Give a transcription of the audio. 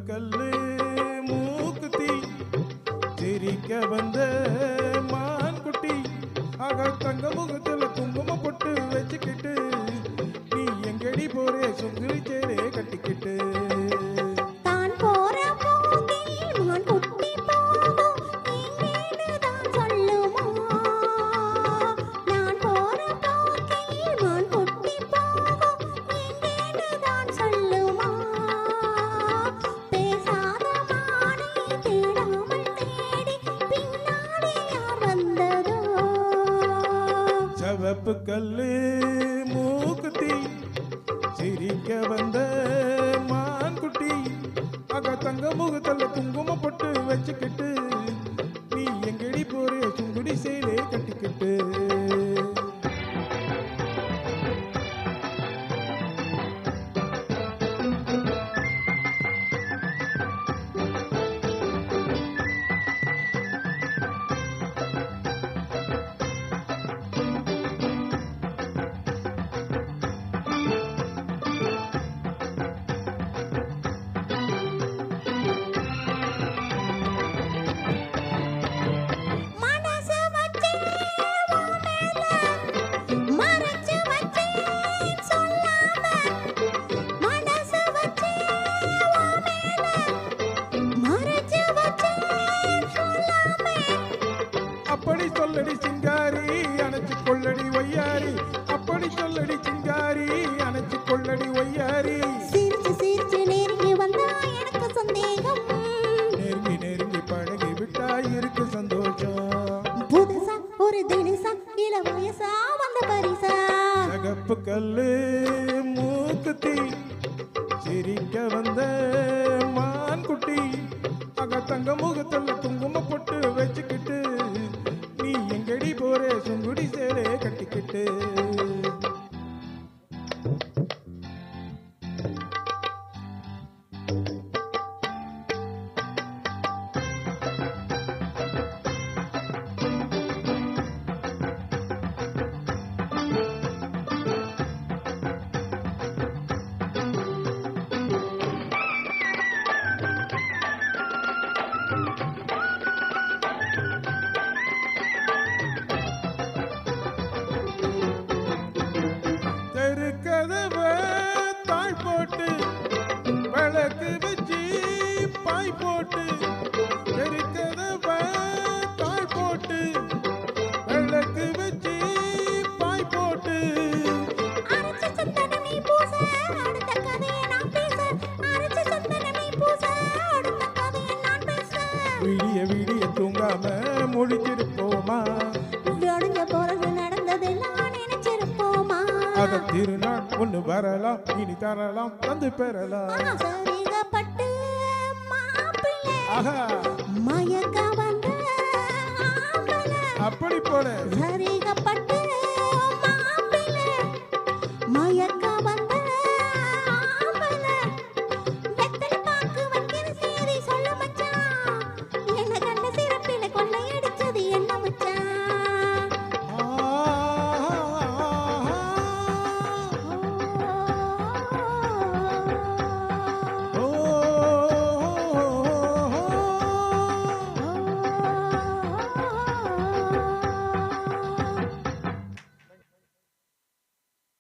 கல்லு மூக்குத்தி சிரிக்க வந்த மான்குட்டி ஆக தங்க முகத்துல குங்கும பொட்டு வச்சுக்கிட்டு நீ எங்கடி போறே சுங்குரி சேரே கட்டிக்கிட்டு சிவப்பு கல்லு மூக்குத்தி சிரிக்க வந்த மான்குட்டி ஆக தங்க முகத்துல குங்கும பொட்டு வச்சுக்கிட்டு நீ எங்கடி போறே சுங்குடி சேலே கட்டிக்கிட்டு அப்படி சொல்லடி சிங்காரி அணைச்சு கொள்ளடி ஒய்யாரி அப்படி சொல்லடி சிங்காரி அணைச்சு கொள்ளடி ஒய்யாரி சிரிச்சு சிரிச்சு நெருங்கி வந்தா எனக்கு சந்தேகம் நெருங்கி நெருங்கி பழகி விட்டா இருக்கு சந்தோஷம் புதுசா ஒரு தினசா இள வயசா வந்த பரிசா சிகப்பு கல்லு மூக்குத்தி சிரிக்க வந்த மான்குட்டி ஆக தங்க முகத்துல குங்கும பொட்டு வச்சுக்கிட்டு நீ எங்கடி போறே சுங்குடி சேலே கட்டிக்கிட்டு தெருக்கதவ தாய் போட்டு விளக்கு வச்சு பாய் போட்டு தெருக்கதவ தாய் போட்டு விளக்கு வச்சு பாய் போட்டு அரைச்ச சந்தனமே பூச அடுத்த கதையை நான் பேச அரைச்ச சந்தனமே பூச அடுத்த கதையை நான் பேச விடிய விடிய தூங்காம முடிச்சிருப்போமா விடிஞ்ச பிறகு நடந்ததெல்லாம் நினைச்சிருப்போமா அத திருநாள் ஒண்ணு வரலாம் இனி தரலாம் வந்து பெறலாம் சரிகப்பட்டு மாப்பிள்ளை ஆஹா மயக்க வந்த ஆம்பளை அப்படி போல சரிகப்பட்டு மாப்பிள்ளை மயக்க